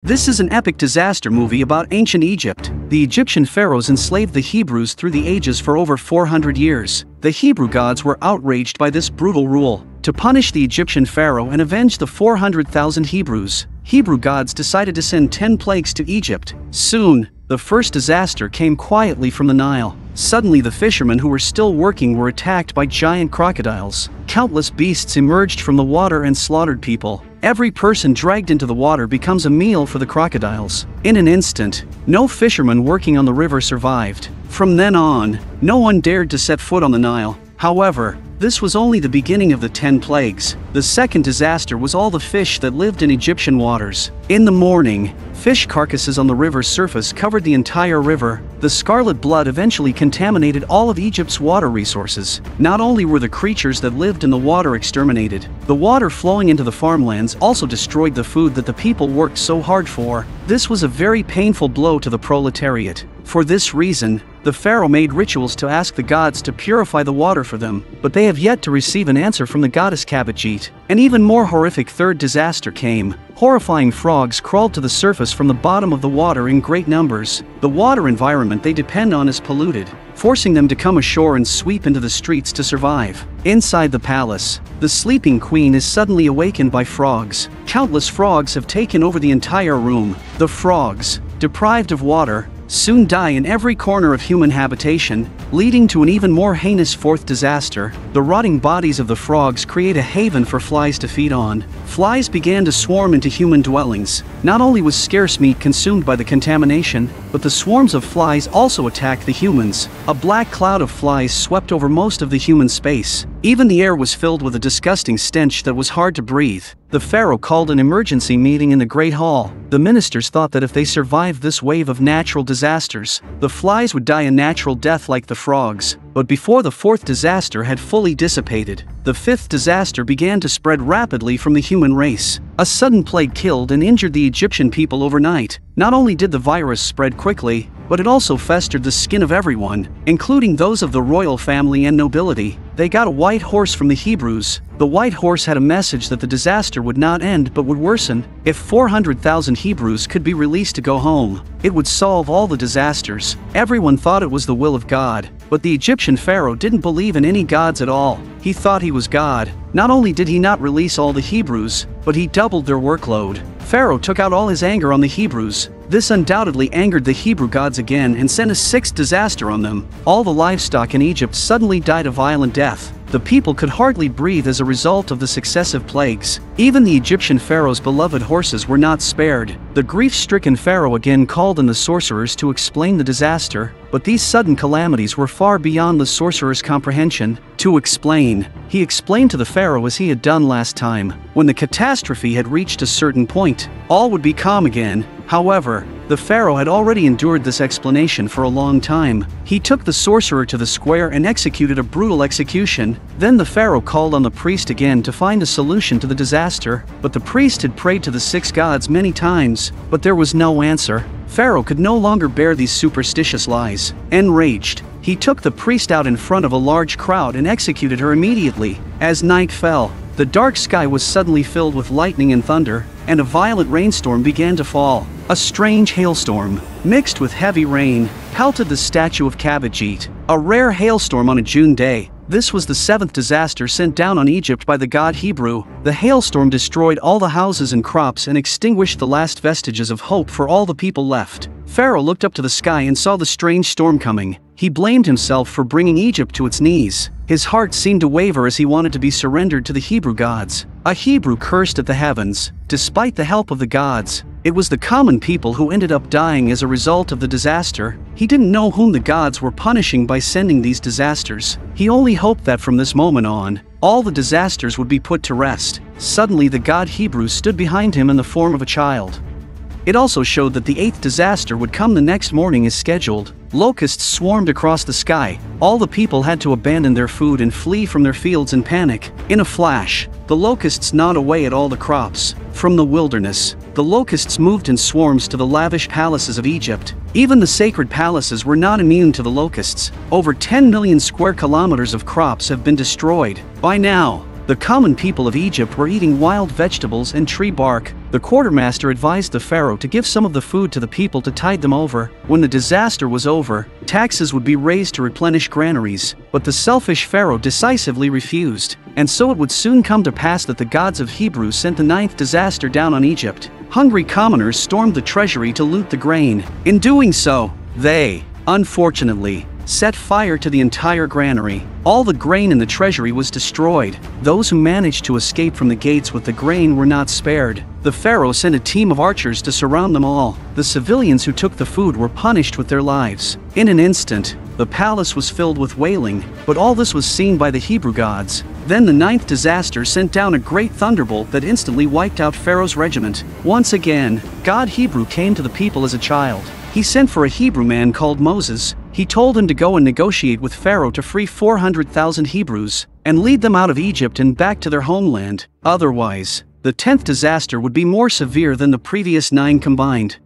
This is an epic disaster movie about ancient Egypt. The Egyptian pharaohs enslaved the Hebrews through the ages for over 400 years. The Hebrew gods were outraged by this brutal rule. To punish the Egyptian pharaoh and avenge the 400,000 Hebrews, Hebrew gods decided to send 10 plagues to Egypt. Soon, the first disaster came quietly from the Nile. Suddenly the fishermen who were still working were attacked by giant crocodiles. Countless beasts emerged from the water and slaughtered people. Every person dragged into the water becomes a meal for the crocodiles. In an instant, no fisherman working on the river survived. From then on, no one dared to set foot on the Nile. However, this was only the beginning of the 10 plagues. The second disaster was all the fish that lived in Egyptian waters. In the morning, fish carcasses on the river's surface covered the entire river. The scarlet blood eventually contaminated all of Egypt's water resources. Not only were the creatures that lived in the water exterminated, the water flowing into the farmlands also destroyed the food that the people worked so hard for. This was a very painful blow to the proletariat. For this reason, the pharaoh made rituals to ask the gods to purify the water for them, but they have yet to receive an answer from the goddess Kabadjit. An even more horrific third disaster came. Horrifying frogs crawled to the surface from the bottom of the water in great numbers. The water environment they depend on is polluted, forcing them to come ashore and sweep into the streets to survive. Inside the palace, the sleeping queen is suddenly awakened by frogs. Countless frogs have taken over the entire room. The frogs, deprived of water, soon die in every corner of human habitation, leading to an even more heinous fourth disaster. The rotting bodies of the frogs create a haven for flies to feed on. Flies began to swarm into human dwellings. Not only was scarce meat consumed by the contamination, but the swarms of flies also attacked the humans. A black cloud of flies swept over most of the human space. Even the air was filled with a disgusting stench that was hard to breathe. The pharaoh called an emergency meeting in the Great Hall. The ministers thought that if they survived this wave of natural disasters, the flies would die a natural death like the frogs. But before the fourth disaster had fully dissipated, the fifth disaster began to spread rapidly from the human race. A sudden plague killed and injured the Egyptian people overnight. Not only did the virus spread quickly, but it also festered the skin of everyone, including those of the royal family and nobility. They got a white horse from the Hebrews. The white horse had a message that the disaster would not end but would worsen. If 400,000 Hebrews could be released to go home, it would solve all the disasters. Everyone thought it was the will of God, but the Egyptian pharaoh didn't believe in any gods at all. He thought he was God. Not only did he not release all the Hebrews, but he doubled their workload. Pharaoh took out all his anger on the Hebrews. This undoubtedly angered the Hebrew gods again and sent a sixth disaster on them. All the livestock in Egypt suddenly died a violent death. The people could hardly breathe as a result of the successive plagues. Even the Egyptian pharaoh's beloved horses were not spared. The grief-stricken pharaoh again called in the sorcerers to explain the disaster, but these sudden calamities were far beyond the sorcerer's comprehension. To explain, he explained to the pharaoh as he had done last time. When the catastrophe had reached a certain point, all would be calm again. However, the pharaoh had already endured this explanation for a long time. He took the sorcerer to the square and executed a brutal execution. Then the pharaoh called on the priest again to find a solution to the disaster, but the priest had prayed to the 6 gods many times, but there was no answer. Pharaoh could no longer bear these superstitious lies. Enraged, he took the priest out in front of a large crowd and executed her immediately. As night fell, the dark sky was suddenly filled with lightning and thunder, and a violent rainstorm began to fall. A strange hailstorm, mixed with heavy rain, pelted the statue of Kabadjit. A rare hailstorm on a June day. This was the 7th disaster sent down on Egypt by the god Hebrew. The hailstorm destroyed all the houses and crops and extinguished the last vestiges of hope for all the people left. Pharaoh looked up to the sky and saw the strange storm coming. He blamed himself for bringing Egypt to its knees. His heart seemed to waver as he wanted to be surrendered to the Hebrew gods. A Hebrew cursed at the heavens. Despite the help of the gods, it was the common people who ended up dying as a result of the disaster. He didn't know whom the gods were punishing by sending these disasters. He only hoped that from this moment on, all the disasters would be put to rest. Suddenly the god Hebrew stood behind him in the form of a child. It also showed that the 8th disaster would come the next morning as scheduled. Locusts swarmed across the sky. All the people had to abandon their food and flee from their fields in panic. In a flash, the locusts gnawed away at all the crops. From the wilderness, the locusts moved in swarms to the lavish palaces of Egypt. Even the sacred palaces were not immune to the locusts. Over 10 million square kilometers of crops have been destroyed. By now, the common people of Egypt were eating wild vegetables and tree bark. The quartermaster advised the pharaoh to give some of the food to the people to tide them over. When the disaster was over, taxes would be raised to replenish granaries, but the selfish pharaoh decisively refused, and so it would soon come to pass that the gods of Hebrew sent the ninth disaster down on Egypt. Hungry commoners stormed the treasury to loot the grain. In doing so, they, unfortunately, set fire to the entire granary. All the grain in the treasury was destroyed. Those who managed to escape from the gates with the grain were not spared. The pharaoh sent a team of archers to surround them all. The civilians who took the food were punished with their lives. In an instant, the palace was filled with wailing, but all this was seen by the Hebrew gods. Then the ninth disaster sent down a great thunderbolt that instantly wiped out Pharaoh's regiment. Once again, God Hebrew came to the people as a child. He sent for a Hebrew man called Moses. He told him to go and negotiate with Pharaoh to free 400,000 Hebrews and lead them out of Egypt and back to their homeland. Otherwise, the 10th disaster would be more severe than the previous 9 combined.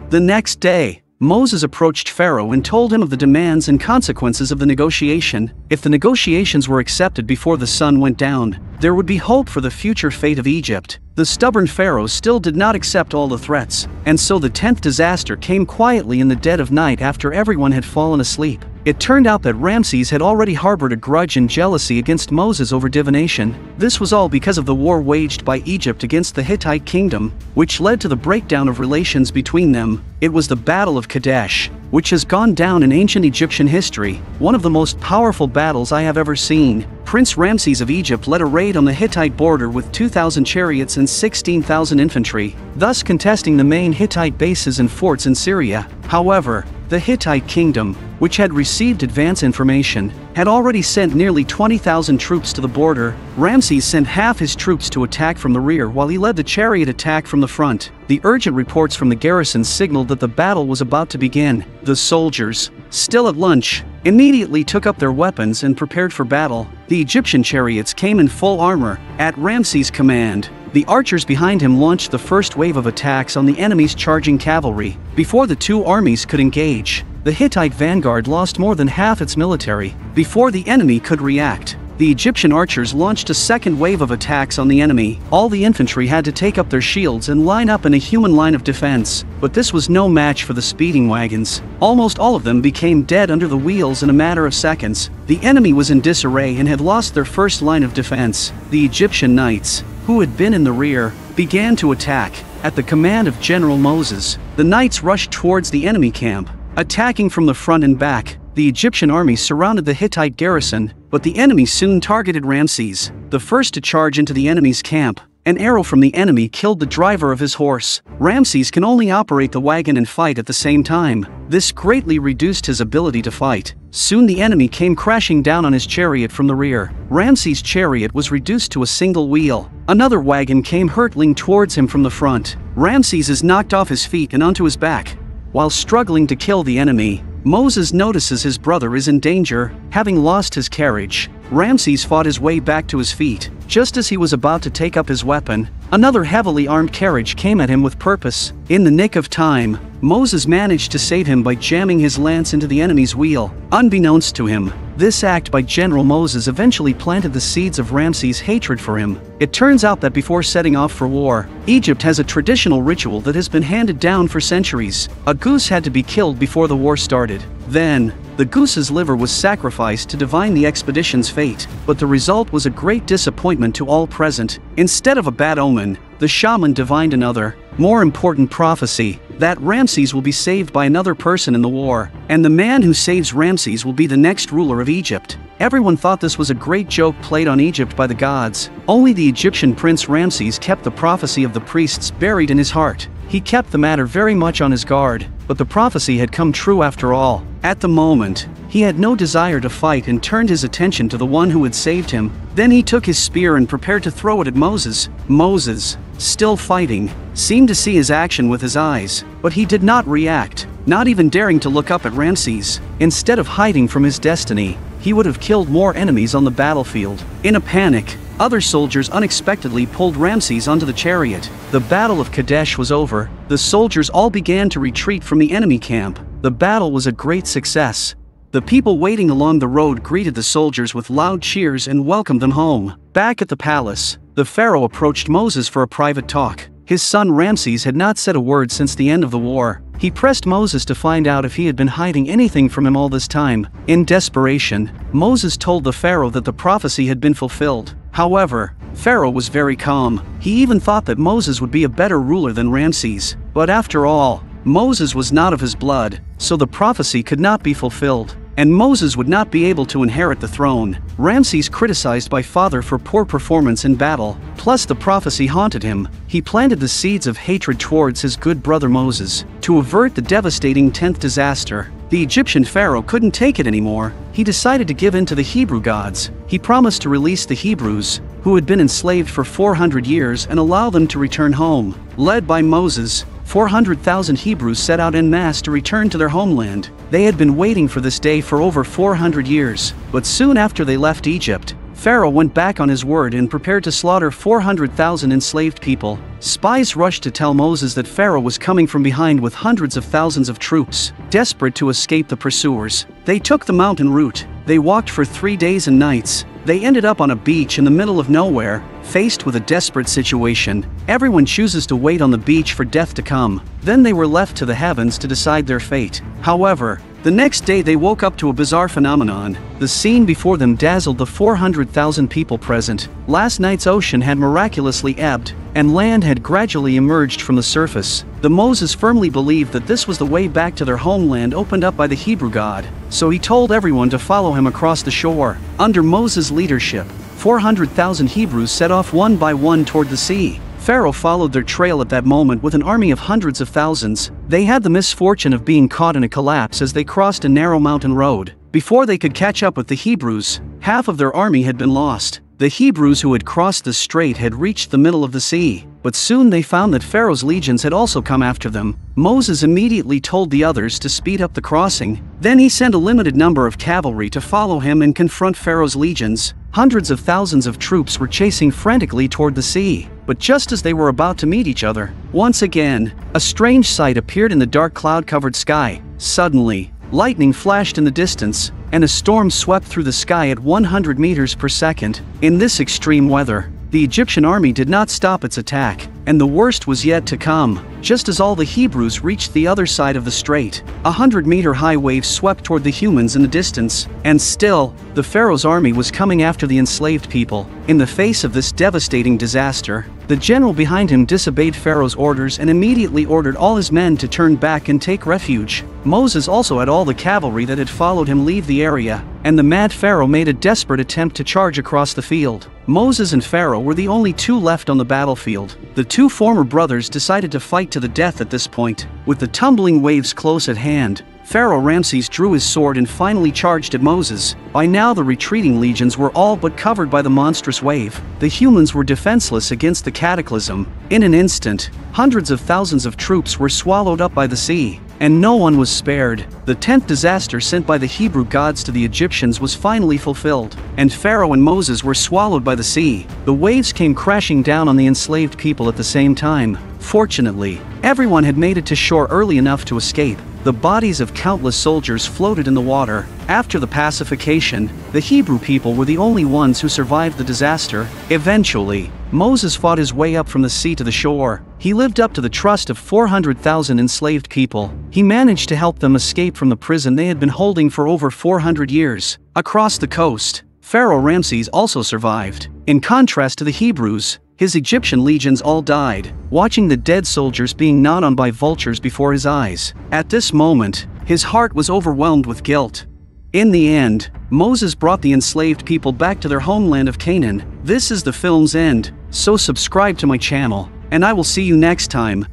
The next day, Moses approached Pharaoh and told him of the demands and consequences of the negotiation. If the negotiations were accepted before the sun went down, there would be hope for the future fate of Egypt. The stubborn Pharaoh still did not accept all the threats, and so the 10th disaster came quietly in the dead of night after everyone had fallen asleep. It turned out that Ramses had already harbored a grudge and jealousy against Moses over divination. This was all because of the war waged by Egypt against the Hittite kingdom, which led to the breakdown of relations between them. It was the Battle of Kadesh, which has gone down in ancient Egyptian history, one of the most powerful battles I have ever seen. Prince Ramses of Egypt led a raid on the Hittite border with 2,000 chariots and 16,000 infantry, thus contesting the main Hittite bases and forts in Syria. However, the Hittite kingdom, which had received advance information, had already sent nearly 20,000 troops to the border. Ramses sent half his troops to attack from the rear while he led the chariot attack from the front. The urgent reports from the garrison signaled that the battle was about to begin. The soldiers, still at lunch, immediately took up their weapons and prepared for battle. The Egyptian chariots came in full armor. At Ramses' command, the archers behind him launched the first wave of attacks on the enemy's charging cavalry. Before the two armies could engage, the Hittite vanguard lost more than half its military. Before the enemy could react, the Egyptian archers launched a second wave of attacks on the enemy. All the infantry had to take up their shields and line up in a human line of defense, but this was no match for the speeding wagons. Almost all of them became dead under the wheels in a matter of seconds. The enemy was in disarray and had lost their first line of defense. The Egyptian knights, who had been in the rear, began to attack. At the command of General Moses, the knights rushed towards the enemy camp, attacking from the front and back. The Egyptian army surrounded the Hittite garrison, but the enemy soon targeted Ramses. The first to charge into the enemy's camp, an arrow from the enemy killed the driver of his horse. Ramses can only operate the wagon and fight at the same time. This greatly reduced his ability to fight. Soon the enemy came crashing down on his chariot from the rear. Ramses' chariot was reduced to a single wheel. Another wagon came hurtling towards him from the front. Ramses is knocked off his feet and onto his back. While struggling to kill the enemy, Moses notices his brother is in danger. Having lost his carriage, Ramses fought his way back to his feet. Just as he was about to take up his weapon, another heavily armed carriage came at him with purpose. In the nick of time, Moses managed to save him by jamming his lance into the enemy's wheel. Unbeknownst to him, this act by General Moses eventually planted the seeds of Ramses' hatred for him. It turns out that before setting off for war, Egypt has a traditional ritual that has been handed down for centuries. A goose had to be killed before the war started. Then, the goose's liver was sacrificed to divine the expedition's fate, but the result was a great disappointment to all present. Instead of a bad omen, the shaman divined another, more important prophecy, that Ramses will be saved by another person in the war, and the man who saves Ramses will be the next ruler of Egypt. Everyone thought this was a great joke played on Egypt by the gods. Only the Egyptian prince Ramses kept the prophecy of the priests buried in his heart. He kept the matter very much on his guard, but the prophecy had come true after all. At the moment, he had no desire to fight and turned his attention to the one who had saved him. Then he took his spear and prepared to throw it at Moses. Moses, still fighting, seemed to see his action with his eyes, but he did not react, not even daring to look up at Ramses. Instead of hiding from his destiny, he would have killed more enemies on the battlefield. In a panic, other soldiers unexpectedly pulled Ramses onto the chariot. The Battle of Kadesh was over. The soldiers all began to retreat from the enemy camp. The battle was a great success. The people waiting along the road greeted the soldiers with loud cheers and welcomed them home. Back at the palace, the pharaoh approached Moses for a private talk. His son Ramses had not said a word since the end of the war. He pressed Moses to find out if he had been hiding anything from him all this time. In desperation, Moses told the Pharaoh that the prophecy had been fulfilled. However, Pharaoh was very calm. He even thought that Moses would be a better ruler than Ramses. But after all, Moses was not of his blood, so the prophecy could not be fulfilled, and Moses would not be able to inherit the throne. Ramses criticized by father for poor performance in battle, plus the prophecy haunted him. He planted the seeds of hatred towards his good brother Moses. To avert the devastating 10th disaster, the Egyptian pharaoh couldn't take it anymore. He decided to give in to the Hebrew gods. He promised to release the Hebrews, who had been enslaved for 400 years, and allow them to return home. Led by Moses, 400,000 Hebrews set out en masse to return to their homeland. They had been waiting for this day for over 400 years, but soon after they left Egypt, Pharaoh went back on his word and prepared to slaughter 400,000 enslaved people. Spies rushed to tell Moses that Pharaoh was coming from behind with hundreds of thousands of troops. Desperate to escape the pursuers, they took the mountain route. They walked for 3 days and nights. They ended up on a beach in the middle of nowhere, faced with a desperate situation. Everyone chooses to wait on the beach for death to come. Then they were left to the heavens to decide their fate. However, the next day they woke up to a bizarre phenomenon. The scene before them dazzled the 400,000 people present. Last night's ocean had miraculously ebbed, and land had gradually emerged from the surface. The Moses firmly believed that this was the way back to their homeland opened up by the Hebrew God, so he told everyone to follow him across the shore. Under Moses' leadership, 400,000 Hebrews set off one by one toward the sea. Pharaoh followed their trail at that moment with an army of hundreds of thousands. They had the misfortune of being caught in a collapse as they crossed a narrow mountain road. Before they could catch up with the Hebrews, half of their army had been lost. The Hebrews who had crossed the strait had reached the middle of the sea, but soon they found that Pharaoh's legions had also come after them. Moses immediately told the others to speed up the crossing. Then he sent a limited number of cavalry to follow him and confront Pharaoh's legions. Hundreds of thousands of troops were chasing frantically toward the sea, but just as they were about to meet each other, once again, a strange sight appeared in the dark cloud-covered sky. Suddenly, lightning flashed in the distance, and a storm swept through the sky at 100 meters per second. In this extreme weather, the Egyptian army did not stop its attack, and the worst was yet to come. Just as all the Hebrews reached the other side of the strait, 100-meter-high waves swept toward the humans in the distance, and still, the Pharaoh's army was coming after the enslaved people. In the face of this devastating disaster, the general behind him disobeyed Pharaoh's orders and immediately ordered all his men to turn back and take refuge. Moses also had all the cavalry that had followed him leave the area, and the mad Pharaoh made a desperate attempt to charge across the field. Moses and Pharaoh were the only two left on the battlefield. The two former brothers decided to fight to the death at this point. With the tumbling waves close at hand, Pharaoh Ramses drew his sword and finally charged at Moses. By now the retreating legions were all but covered by the monstrous wave. The humans were defenseless against the cataclysm. In an instant, hundreds of thousands of troops were swallowed up by the sea, and no one was spared. The 10th disaster sent by the Hebrew gods to the Egyptians was finally fulfilled, and Pharaoh and Moses were swallowed by the sea. The waves came crashing down on the enslaved people at the same time. Fortunately, everyone had made it to shore early enough to escape. The bodies of countless soldiers floated in the water. After the pacification, the Hebrew people were the only ones who survived the disaster. Eventually, Moses fought his way up from the sea to the shore. He lived up to the trust of 400,000 enslaved people. He managed to help them escape from the prison they had been holding for over 400 years. Across the coast, Pharaoh Ramses also survived. In contrast to the Hebrews, his Egyptian legions all died, watching the dead soldiers being gnawed on by vultures before his eyes. At this moment, his heart was overwhelmed with guilt. In the end, Moses brought the enslaved people back to their homeland of Canaan. This is the film's end, so subscribe to my channel, and I will see you next time.